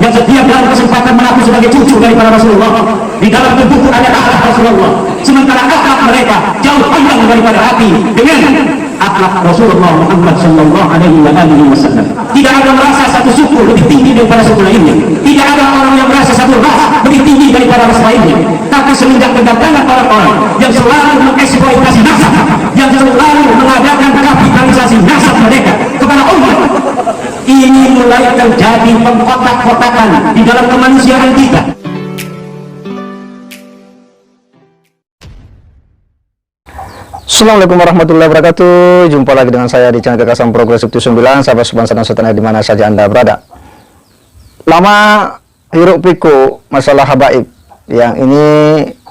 yang setiap dalam kesempatan mengaku sebagai cucu daripada Rasulullah. Di dalam tubuh ada akhlak Rasulullah, sementara akhlak mereka jauh panjang daripada hati dengan akhlak Rasulullah Muhammad sallallahu alaihi wasallam. Tidak ada merasa satu suku lebih tinggi daripada suku lainnya. Tidak ada orang yang merasa satu ras lebih tinggi daripada ras lainnya. Tapi semenjak kedatangan orang-orang yang selalu mengeksploitasi nasab, yang selalu mengadakan kapitalisasi nasab mereka kepada umat, ini mulai terjadi pengkotak-kotakan di dalam kemanusiaan kita. Assalamualaikum warahmatullahi wabarakatuh. Jumpa lagi dengan saya di channel Gagasan Progresif 9, sahabat sebangsa dan setanah di mana saja Anda berada. Lama hiruk pikuk masalah habaib yang ini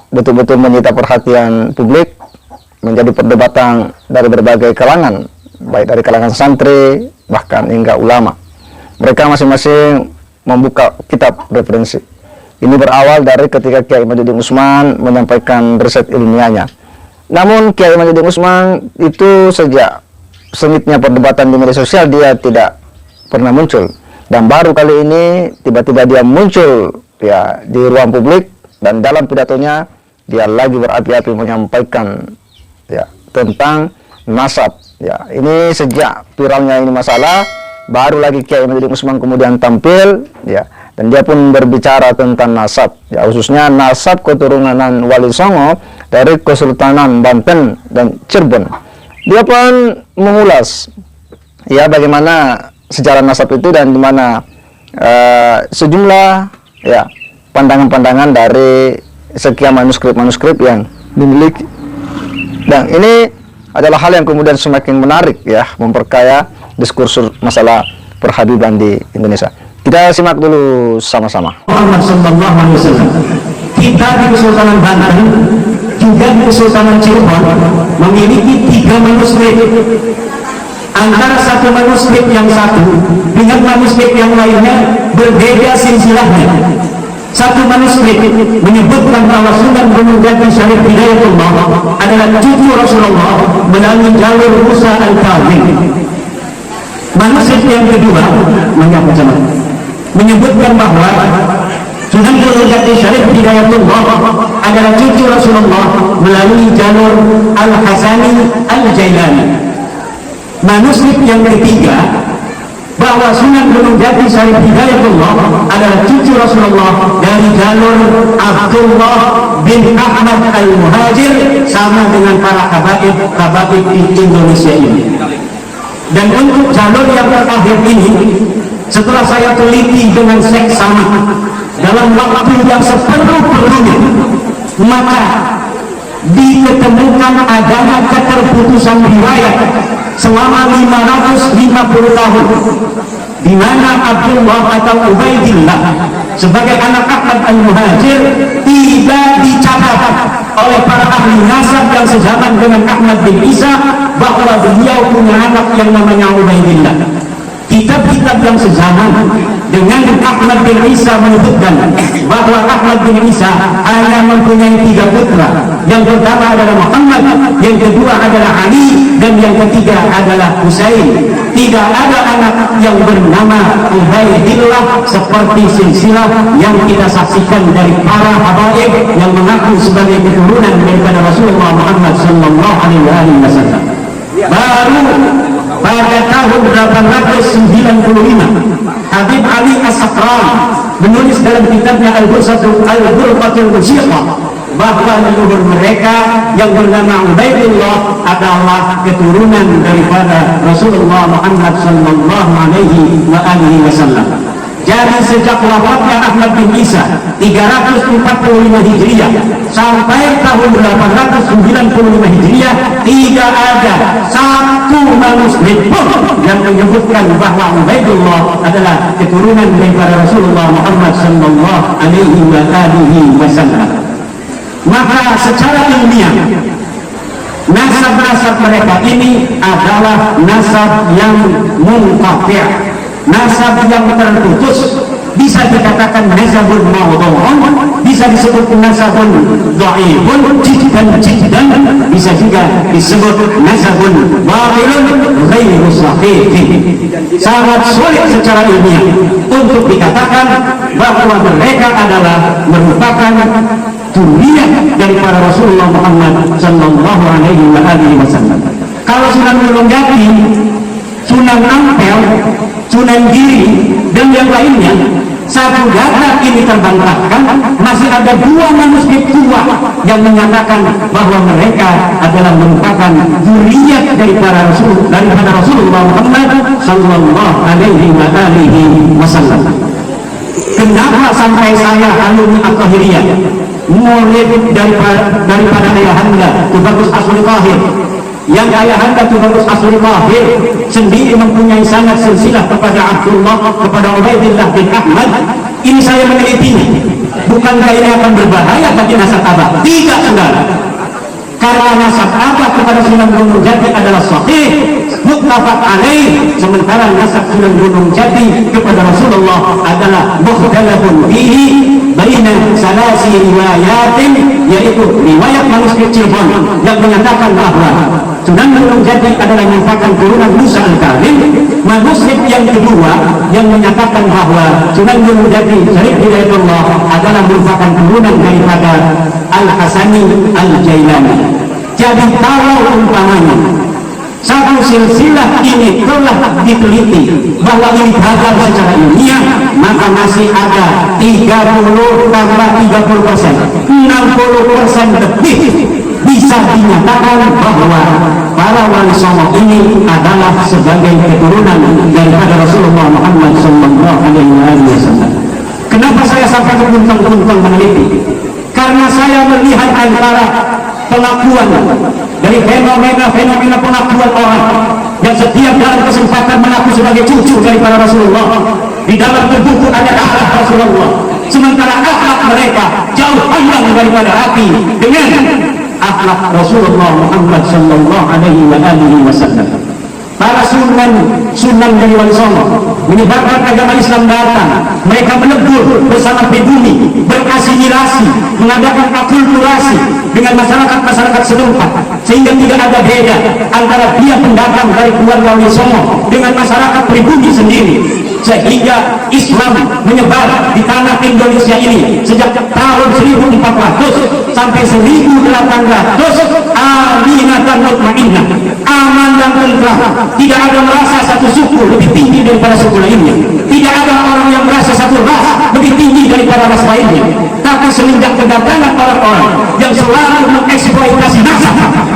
betul-betul menyita perhatian publik, menjadi perdebatan dari berbagai kalangan, baik dari kalangan santri bahkan hingga ulama. Mereka masing-masing membuka kitab referensi. Ini berawal dari ketika Kiai Imaduddin Utsman menyampaikan riset ilmiahnya. Namun Kiai Imaduddin Utsman itu sejak sengitnya perdebatan di media sosial dia tidak pernah muncul, dan baru kali ini tiba-tiba dia muncul ya di ruang publik, dan dalam pidatonya dia lagi berapi-api menyampaikan ya tentang nasab. Ya, ini sejak viralnya ini masalah, baru lagi Kiai Imaduddin Utsman kemudian tampil ya, dan dia pun berbicara tentang nasab ya, khususnya nasab keturunan Wali Songo dari Kesultanan Banten dan Cirebon. Dia pun mengulas ya bagaimana sejarah nasab itu, dan di mana sejumlah ya pandangan-pandangan dari sekian manuskrip yang dimiliki. Dan ini adalah hal yang kemudian semakin menarik ya, memperkaya diskursus masalah perhabiban di Indonesia. Kita simak dulu sama-sama. Muhammad sallallahu alaihi wasallam. Kita di Kesultanan Banten juga di Kesultanan Cirebon memiliki 3 manuskrip. Antara satu manuskrip yang satu dengan manuskrip yang lainnya berbeda silsilahnya. Satu manuskrip menyebutkan bahwa Sunan Gunung Jati Syarif Hidayatullah adalah cucu Rasulullah melalui jalur Musa Al-Kazim. Manuskrip yang kedua menyebutkan bahwa Sunan Gunung Jati Syarif Hidayatullah adalah cucu Rasulullah melalui jalur Al-Hasani Al-Jailani. Manuskrip yang ketiga bahwa Sunan Gunung Jati Syarif Hidayatullah adalah cucu Rasulullah dari jalur Abdullah bin Ahmad Al-Muhajir, sama dengan para habaib di Indonesia ini. Dan untuk jalur yang terakhir ini, setelah saya teliti dengan seksama dalam waktu yang sepenuh-penuhnya, maka diketemukan adanya keterputusan riwayat selama 550 tahun, di mana Abdullah atau Ubaidillah sebagai anak Ahmad Al-Muhajir tidak dicatat oleh para ahli nasab yang sezaman dengan Ahmad bin Isa bahwa beliau punya anak yang namanya Ubaidillah. Kitab-kitab yang sezaman dengan Ahmad bin Isa menyebutkan bahwa Ahmad bin Isa hanya mempunyai 3 putra. Yang pertama adalah Muhammad, yang kedua adalah Ali, dan yang ketiga adalah Husain. Tidak ada anak yang bernama Ubaidillah seperti silsilah yang kita saksikan dari para habaib yang mengaku sebagai keturunan daripada Rasulullah Muhammad sallallahu alaihi wasallam. Baru pada tahun 895 Habib Ali As-Sakran menulis dalam kitabnya Al-Ghurfatul Musyiqah bahwa leluhur mereka yang bernama Ubaidillah adalah keturunan daripada Rasulullah Muhammad sallallahu alaihi wasallam. Jadi sejak wafatnya Ahmad bin Isa 345 Hijriah sampai tahun 895 Hijriah tidak ada satu manuskrip pun yang menyebutkan bahwa Ubaidillah adalah keturunan daripada Rasulullah Muhammad sallallahu alaihi wasallam. Maka secara ilmiah nasab-nasab mereka ini adalah nasab yang munqati', nasab yang terputus. Bisa dikatakan nasabun mawdu'un, bisa disebut nasabun dha'ifun jiddan, bisa juga disebut nasabun batilun ghairu sahih. Sangat sulit secara ilmiah untuk dikatakan bahwa mereka adalah merupakan zuriyah dari para Rasulullah Muhammad sallallahu alaihi wasallam. Kalau Sunan Gunung Jati, Sunan Ampel, Sunan Giri, dan yang lainnya, satu data ini terbantahkan. Masih ada dua manuskrip tua yang menyatakan bahwa mereka adalah merupakan zuriyat dari para Rasulullah Muhammad sallallahu alaihi wasallam. Kenapa sampai saya alumni Al-Qahiriyah, murid daripada ayahanda Tubagus Asrul Qahir, yang ayahanda Tubagus Asrul Qahir sendiri mempunyai sanad silsilah kepada Abdullah, kepada Ubaidillah bin Ahmad. Ini saya menelitinya. Bukankah ini akan berbahaya bagi nasab abah? Tidak, saudara. Karena nasab abah kepada Sunan Gunung Jati adalah sahih, muttafaq alaih, sementara nasab Sunan Gunung Jati kepada Rasulullah adalah mukhtalafun fihi baina salasi riwayatin, yaitu riwayat manuskrip Cirebon yang menyatakan bahwa Sunan Gunung Jati adalah merupakan turunan Musa Al-Karim. Manuskrip yang kedua yang menyatakan bahwa Sunan Gunung Jati Syarif Hidayatullah adalah merupakan turunan daripada Al-Hasani Al-Jailani. Jadi kalau umpamanya satu silsilah ini telah diteliti bahwa ini gagal secara ilmiah, maka masih ada 30 tambah 30%, 60% lebih bisa dinyatakan bahwa para wali songo ini adalah sebagai keturunan daripada Rasulullah Muhammad sallallahu alaihi wasallam. Kenapa saya sampai beruntung-untung meneliti? Karena saya melihat antara pengakuan dari fenomena pengakuan orang yang setiap dalam kesempatan mengaku sebagai cucu dari para Rasulullah. Di dalam tubuhku ada akhlak Rasulullah, sementara akhlak mereka jauh pandang daripada hati dengan akhlak Rasulullah Muhammad sallallahu alaihi wasallam. Para sunan dari Wali Songo menyebarkan agama Islam datang, mereka melebur bersama pribumi, berasimilasi, mengadakan akulturasi dengan masyarakat setempat, sehingga tidak ada beda antara dia pendatang dari keluarga Wali Songo dengan masyarakat pribumi sendiri, sehingga Islam menyebar di tanah Indonesia ini sejak tahun 1400 sampai 1800, aminatan mutmainnah, aman dan tentram. Tidak ada merasa satu suku lebih tinggi daripada suku lainnya, tidak ada orang yang merasa satu ras lebih tinggi daripada ras lainnya. Tapi semenjak kedatangan orang-orang yang selalu mengeksploitasi nasab,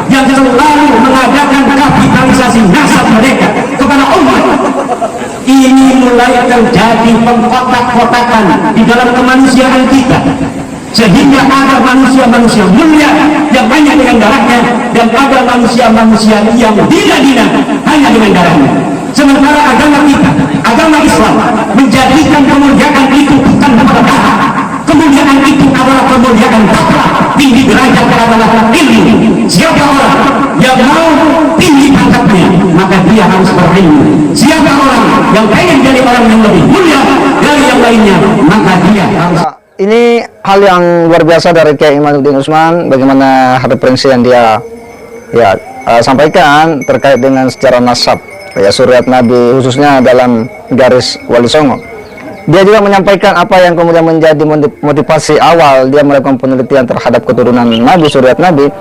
yang selalu mengadakan kapitalisasi nasab mereka kepada umat, ini mulai terjadi pengkotak-kotakan di dalam kemanusiaan kita, sehingga ada manusia-manusia mulia yang hanya dengan darahnya, dan ada manusia-manusia yang dina-dina hanya dengan darahnya. Sementara agama kita, agama Islam, menjadikan kemuliaan itu bukan kepada darah. Kemuliaan itu adalah kemuliaan takwa, tinggi derajat adalah ilmu. Siapa orang yang mau tinggi pangkatnya, maka dia harus berilmu. Siapa orang yang pengen jadi orang yang lebih mulia dari yang lainnya, maka dia harus. Ini hal yang luar biasa dari Kiai Imanuddin Usman, bagaimana referensi yang dia sampaikan terkait dengan sejarah nasab ya suriat Nabi, khususnya dalam garis Wali Songo. Dia juga menyampaikan apa yang kemudian menjadi motivasi awal dia melakukan penelitian terhadap keturunan Nabi, suriat Nabi,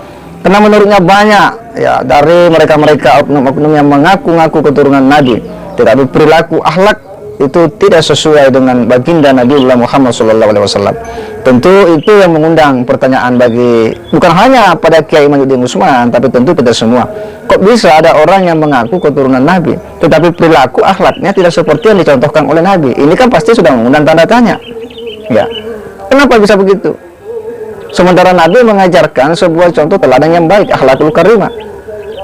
karena menurutnya banyak ya dari mereka-mereka oknum-oknum yang mengaku-ngaku keturunan Nabi, tetapi perilaku akhlak itu tidak sesuai dengan baginda Nabiullah Muhammad SAW. Tentu itu yang mengundang pertanyaan bagi bukan hanya pada Kiai Imanuddin Usman, tapi tentu kita semua. Kok bisa ada orang yang mengaku keturunan Nabi, tetapi perilaku akhlaknya tidak seperti yang dicontohkan oleh Nabi? Ini kan pasti sudah mengundang tanda tanya. Ya, kenapa bisa begitu? Sementara Nabi mengajarkan sebuah contoh teladan yang baik, akhlakul karimah.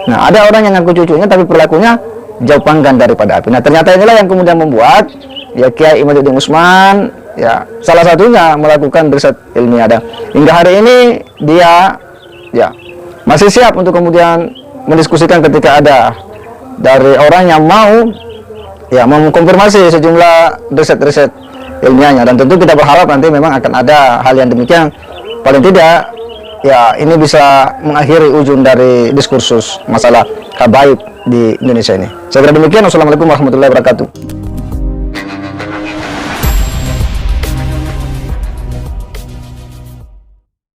Nah, ada orang yang ngaku cucunya tapi perilakunya jauh panggang daripada api. Nah, ternyata inilah yang kemudian membuat ya Kiai Imanuddin Usman ya salah satunya melakukan riset ilmiah, dan hingga hari ini dia ya masih siap untuk kemudian mendiskusikan ketika ada dari orang yang mau ya mengkonfirmasi sejumlah riset-riset ilmiahnya. Dan tentu kita berharap nanti memang akan ada hal yang demikian, paling tidak ya ini bisa mengakhiri ujung dari diskursus masalah habaib di Indonesia ini. Saya kira demikian. Wassalamualaikum warahmatullahi wabarakatuh.